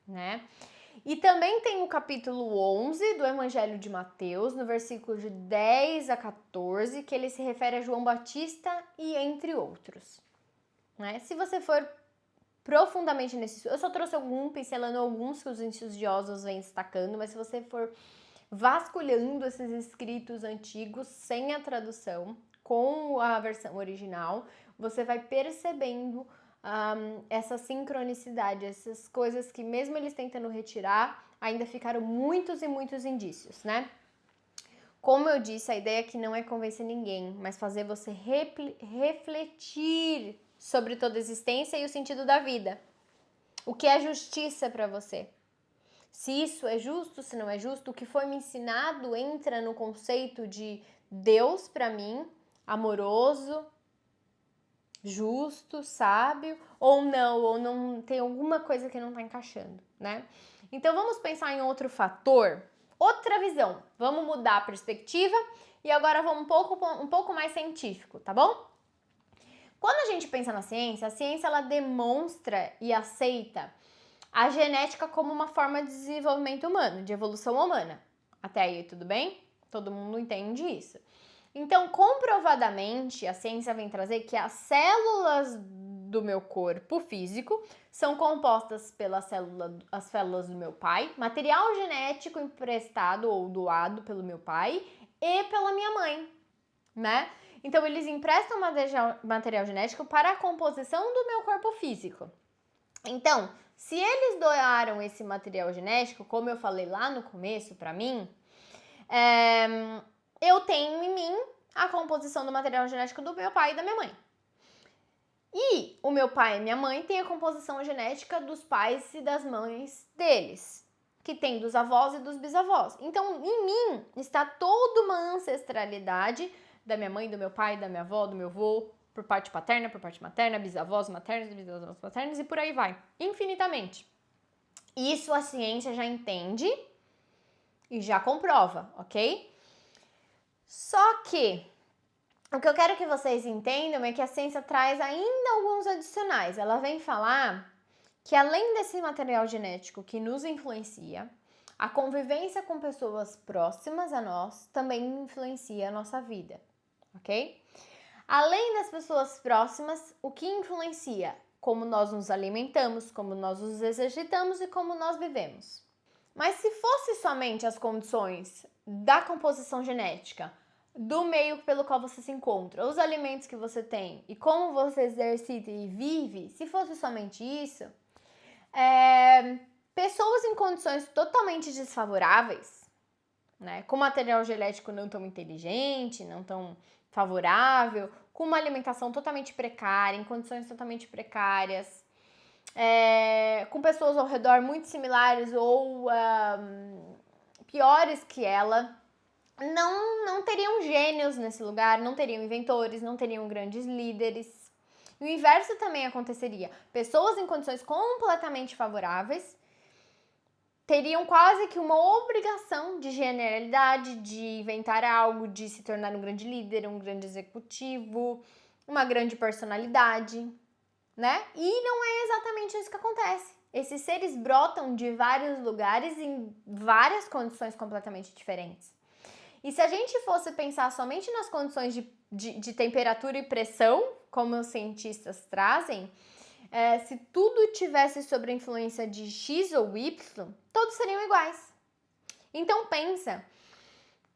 né? E também tem o capítulo 11 do Evangelho de Mateus, no versículo de 10 a 14, que ele se refere a João Batista e entre outros, né? Se você for profundamente nesse... Eu só trouxe pincelando alguns que os estudiosos vêm destacando, mas se você for vasculhando esses escritos antigos sem a tradução, com a versão original, você vai percebendo essa sincronicidade, essas coisas que mesmo eles tentando retirar, ainda ficaram muitos e muitos indícios, né? Como eu disse, a ideia aqui não é convencer ninguém, mas fazer você refletir sobre toda a existência e o sentido da vida. O que é justiça para você? Se isso é justo, se não é justo, o que foi me ensinado entra no conceito de Deus para mim, amoroso, justo, sábio, ou não tem alguma coisa que não está encaixando, né? Então vamos pensar em outro fator, outra visão. Vamos mudar a perspectiva e agora vamos um pouco mais científico, tá bom? Quando a gente pensa na ciência, a ciência ela demonstra e aceita a genética como uma forma de desenvolvimento humano, de evolução humana. Até aí, tudo bem? Todo mundo entende isso. Então, comprovadamente, a ciência vem trazer que as células do meu corpo físico são compostas pelas células do meu pai, material genético emprestado ou doado pelo meu pai e pela minha mãe, né? Então, eles emprestam material genético para a composição do meu corpo físico. Então, se eles doaram esse material genético, como eu falei lá no começo, para mim, eu tenho em mim a composição do material genético do meu pai e da minha mãe. E o meu pai e minha mãe têm a composição genética dos pais e das mães deles, que tem dos avós e dos bisavós. Então, em mim está toda uma ancestralidade da minha mãe, do meu pai, da minha avó, do meu avô, por parte paterna, por parte materna, bisavós maternos, bisavós paternos e por aí vai, infinitamente. Isso a ciência já entende e já comprova, ok? Só que o que eu quero que vocês entendam é que a ciência traz ainda alguns adicionais. Ela vem falar que além desse material genético que nos influencia, a convivência com pessoas próximas a nós também influencia a nossa vida, ok? Além das pessoas próximas, o que influencia? Como nós nos alimentamos, como nós nos exercitamos e como nós vivemos. Mas se fosse somente as condições da composição genética, do meio pelo qual você se encontra, os alimentos que você tem e como você exercita e vive, se fosse somente isso, pessoas em condições totalmente desfavoráveis, né, com material genético não tão inteligente, não tão favorável, com uma alimentação totalmente precária, em condições totalmente precárias, com pessoas ao redor muito similares ou piores que ela, não teriam gênios nesse lugar, não teriam inventores, não teriam grandes líderes. E o inverso também aconteceria. Pessoas em condições completamente favoráveis teriam quase que uma obrigação de genialidade, de inventar algo, de se tornar um grande líder, um grande executivo, uma grande personalidade, né? E não é exatamente isso que acontece. Esses seres brotam de vários lugares em várias condições completamente diferentes. E se a gente fosse pensar somente nas condições de temperatura e pressão, como os cientistas trazem, se tudo tivesse sob a influência de X ou Y, todos seriam iguais. Então pensa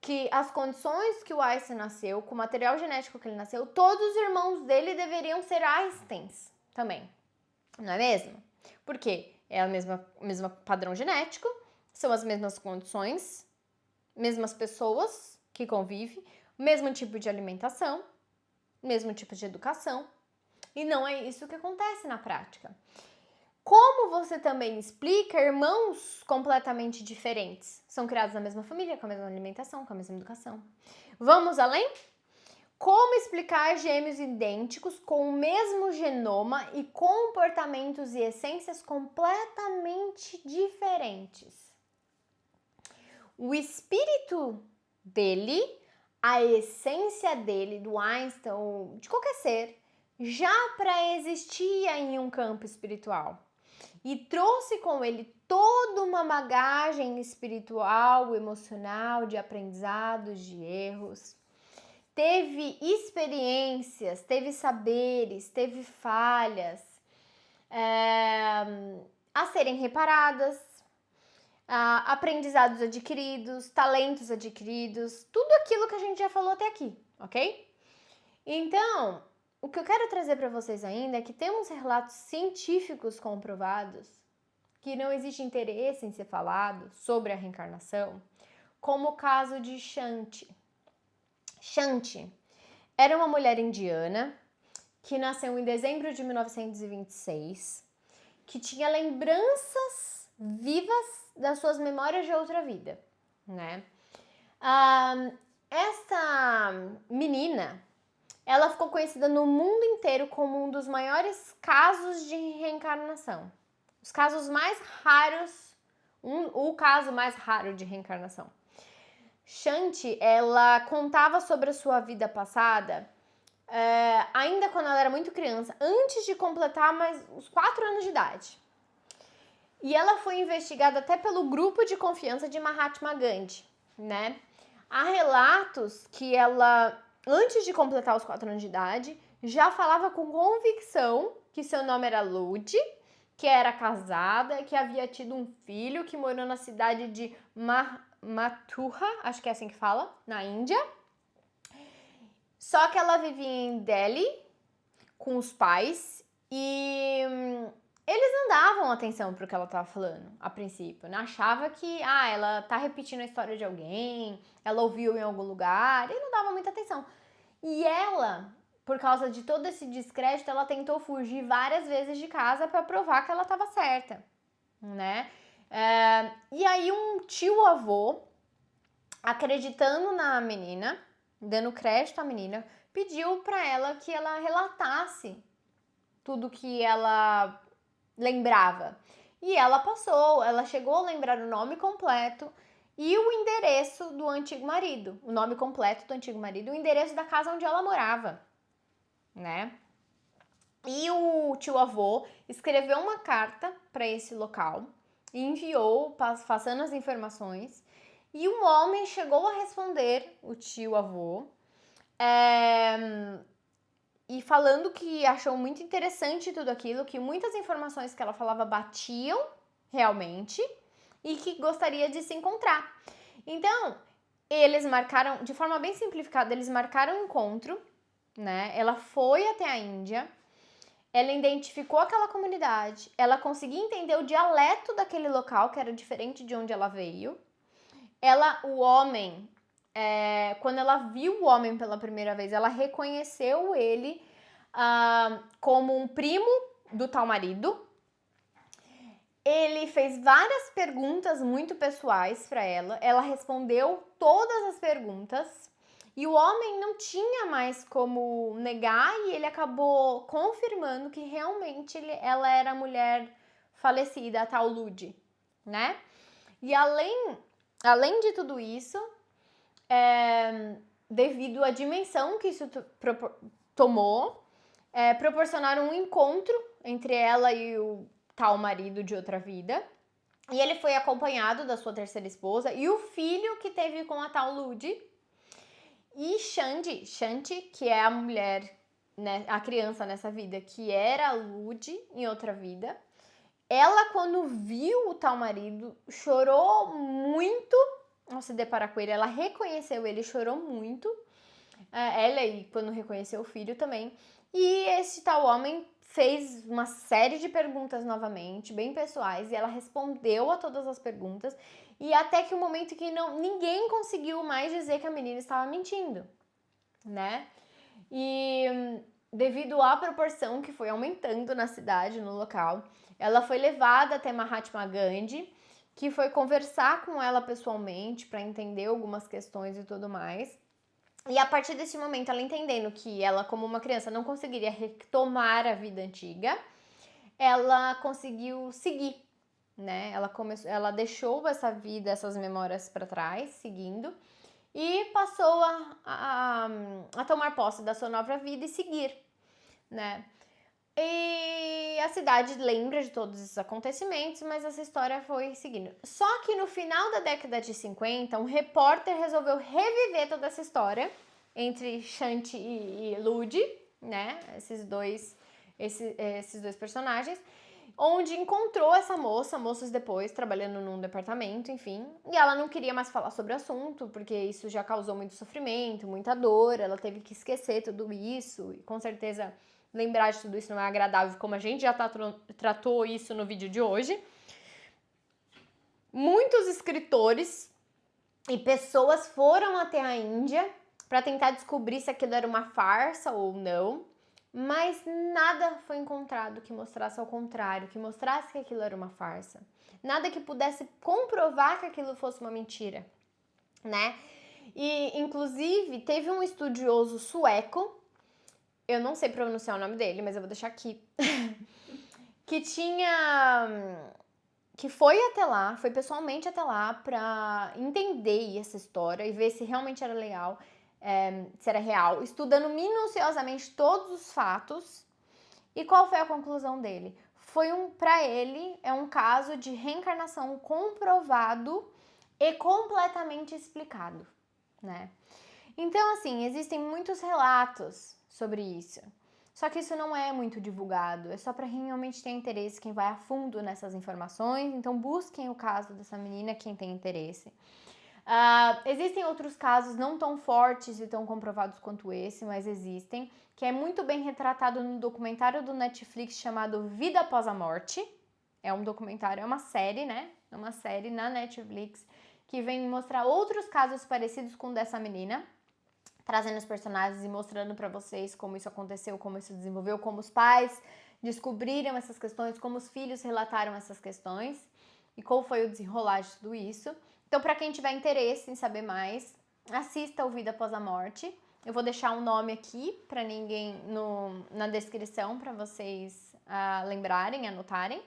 que as condições que o Einstein nasceu, com o material genético que ele nasceu, todos os irmãos dele deveriam ser Einsteins também, não é mesmo? Porque é o mesmo padrão genético, são as mesmas condições, mesmas pessoas que convivem, mesmo tipo de alimentação, mesmo tipo de educação. E não é isso que acontece na prática. Como você também explica irmãos completamente diferentes? São criados na mesma família, com a mesma alimentação, com a mesma educação. Vamos além? Como explicar gêmeos idênticos com o mesmo genoma e comportamentos e essências completamente diferentes? O espírito dele, a essência dele, do Einstein ou de qualquer ser, já pré-existia em um campo espiritual e trouxe com ele toda uma bagagem espiritual, emocional, de aprendizados, de erros. Teve experiências, teve saberes, teve falhas a serem reparadas, aprendizados adquiridos, talentos adquiridos, tudo aquilo que a gente já falou até aqui, ok? Então, o que eu quero trazer para vocês ainda é que temos relatos científicos comprovados que não existe interesse em ser falado sobre a reencarnação, como o caso de Shanti. Shanti era uma mulher indiana que nasceu em dezembro de 1926, que tinha lembranças vivas das suas memórias de outra vida, né? Essa menina, ela ficou conhecida no mundo inteiro como um dos maiores casos de reencarnação. Os casos mais raros, o caso mais raro de reencarnação. Shanti, ela contava sobre a sua vida passada, ainda quando ela era muito criança, antes de completar mais uns 4 anos de idade. E ela foi investigada até pelo grupo de confiança de Mahatma Gandhi, né? Há relatos que ela, antes de completar os 4 anos de idade, já falava com convicção que seu nome era Ludi, que era casada, que havia tido um filho, que morou na cidade de Mathura, acho que é assim que fala, na Índia. Só que ela vivia em Delhi com os pais e eles não davam atenção pro que ela tava falando, a princípio, né? Achava que, ela tá repetindo a história de alguém, ela ouviu em algum lugar, e não dava muita atenção. E ela, por causa de todo esse descrédito, ela tentou fugir várias vezes de casa para provar que ela tava certa, né? E aí um tio-avô, acreditando na menina, dando crédito à menina, pediu para ela que ela relatasse tudo que ela lembrava. E ela passou, ela chegou a lembrar o nome completo e o endereço do antigo marido, o nome completo do antigo marido, o endereço da casa onde ela morava, né? E o tio-avô escreveu uma carta para esse local e enviou, passando as informações, e um homem chegou a responder o tio-avô, e falando que achou muito interessante tudo aquilo, que muitas informações que ela falava batiam realmente e que gostaria de se encontrar. Então, eles marcaram, de forma bem simplificada, eles marcaram um encontro, né? Ela foi até a Índia, ela identificou aquela comunidade, ela conseguia entender o dialeto daquele local, que era diferente de onde ela veio. O homem, quando ela viu o homem pela primeira vez, ela reconheceu ele como um primo do tal marido. Ele fez várias perguntas muito pessoais para ela, ela respondeu todas as perguntas e o homem não tinha mais como negar e ele acabou confirmando que realmente ela era a mulher falecida, a tal Ludi, né? E além de tudo isso, devido à dimensão que isso tomou, proporcionaram um encontro entre ela e o tal marido de outra vida. E ele foi acompanhado da sua terceira esposa e o filho que teve com a tal Ludi. E Shanti, que é a mulher, né, a criança nessa vida, que era a Ludi em outra vida, ela, quando viu o tal marido, chorou muito ao se deparar com ele. Ela reconheceu ele, chorou muito. Ela aí, quando reconheceu o filho também. E esse tal homem fez uma série de perguntas novamente, bem pessoais, e ela respondeu a todas as perguntas. E até que o momento que ninguém conseguiu mais dizer que a menina estava mentindo, né? E devido à proporção que foi aumentando na cidade, no local, ela foi levada até Mahatma Gandhi, que foi conversar com ela pessoalmente para entender algumas questões e tudo mais. E a partir desse momento, ela entendendo que ela, como uma criança, não conseguiria retomar a vida antiga, ela conseguiu seguir, né? Ela deixou essa vida, essas memórias para trás, seguindo, e passou a tomar posse da sua nova vida e seguir, né? E a cidade lembra de todos esses acontecimentos, mas essa história foi seguindo. Só que no final da década de 50, um repórter resolveu reviver toda essa história entre Shanti e Ludi, né? Esses dois personagens, onde encontrou essa moça, moços depois, trabalhando num departamento, enfim, e ela não queria mais falar sobre o assunto, porque isso já causou muito sofrimento, muita dor, ela teve que esquecer tudo isso, e com certeza lembrar de tudo isso não é agradável, como a gente já tratou isso no vídeo de hoje. Muitos escritores e pessoas foram até a Índia para tentar descobrir se aquilo era uma farsa ou não, mas nada foi encontrado que mostrasse ao contrário, que mostrasse que aquilo era uma farsa. Nada que pudesse comprovar que aquilo fosse uma mentira, né? E, inclusive, teve um estudioso sueco, eu não sei pronunciar o nome dele, mas eu vou deixar aqui, que foi até lá, foi pessoalmente até lá pra entender essa história e ver se realmente era legal, se era real, estudando minuciosamente todos os fatos. E qual foi a conclusão dele? Pra ele, é um caso de reencarnação comprovado e completamente explicado, né? Então, assim, existem muitos relatos sobre isso. Só que isso não é muito divulgado, é só para realmente ter interesse quem vai a fundo nessas informações. Então, busquem o caso dessa menina, quem tem interesse. Existem outros casos não tão fortes e tão comprovados quanto esse, mas existem, que é muito bem retratado no documentário do Netflix chamado Vida Após a Morte. É um documentário, é uma série, né? É uma série na Netflix que vem mostrar outros casos parecidos com o dessa menina, trazendo os personagens e mostrando para vocês como isso aconteceu, como isso desenvolveu, como os pais descobriram essas questões, como os filhos relataram essas questões e qual foi o desenrolar de tudo isso. Então, para quem tiver interesse em saber mais, assista o Vida Após a Morte. Eu vou deixar um nome aqui para ninguém na descrição para vocês lembrarem, anotarem.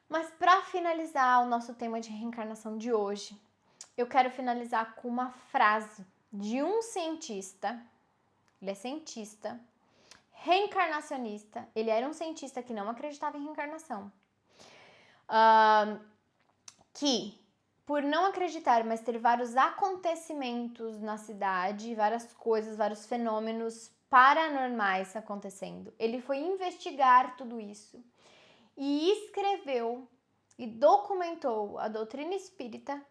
Mas para finalizar o nosso tema de reencarnação de hoje, eu quero finalizar com uma frase de um cientista. Ele é cientista, reencarnacionista. Ele era um cientista que não acreditava em reencarnação. Que, por não acreditar, mas ter vários acontecimentos na cidade, várias coisas, vários fenômenos paranormais acontecendo, ele foi investigar tudo isso e escreveu e documentou a doutrina espírita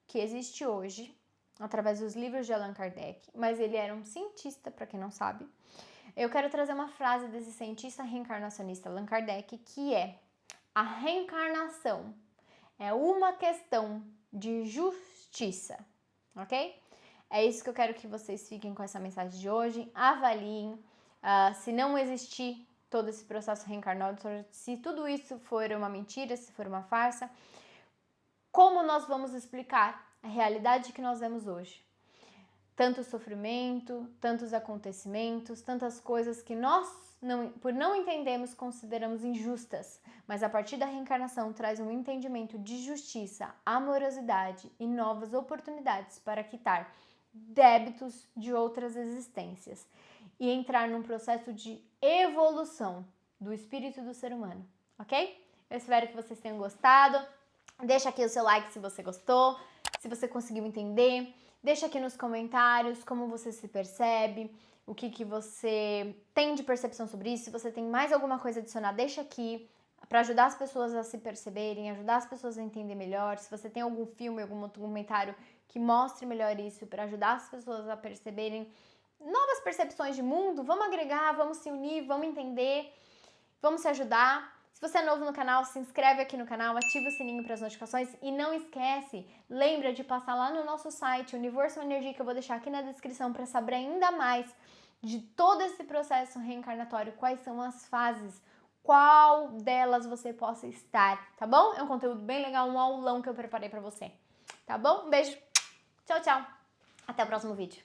que existe hoje, através dos livros de Allan Kardec, mas ele era um cientista, para quem não sabe. Eu quero trazer uma frase desse cientista reencarnacionista Allan Kardec, que é: a reencarnação é uma questão de justiça, ok? É isso que eu quero que vocês fiquem com essa mensagem de hoje. Avaliem se não existir todo esse processo reencarnatório, se tudo isso for uma mentira, se for uma farsa, como nós vamos explicar a realidade que nós vemos hoje? Tanto sofrimento, tantos acontecimentos, tantas coisas que nós, por não entendermos, consideramos injustas, mas a partir da reencarnação traz um entendimento de justiça, amorosidade e novas oportunidades para quitar débitos de outras existências e entrar num processo de evolução do espírito do ser humano, ok? Eu espero que vocês tenham gostado. Deixa aqui o seu like se você gostou, se você conseguiu entender. Deixa aqui nos comentários como você se percebe, o que você tem de percepção sobre isso. Se você tem mais alguma coisa a adicionar, deixa aqui para ajudar as pessoas a se perceberem, ajudar as pessoas a entender melhor. Se você tem algum filme, algum documentário que mostre melhor isso, para ajudar as pessoas a perceberem novas percepções de mundo, vamos agregar, vamos se unir, vamos entender, vamos se ajudar. Se você é novo no canal, se inscreve aqui no canal, ativa o sininho para as notificações e não esquece, lembra de passar lá no nosso site, Universo Energia, que eu vou deixar aqui na descrição para saber ainda mais de todo esse processo reencarnatório, quais são as fases, qual delas você possa estar, tá bom? É um conteúdo bem legal, um aulão que eu preparei pra você, tá bom? Um beijo, tchau, tchau, até o próximo vídeo.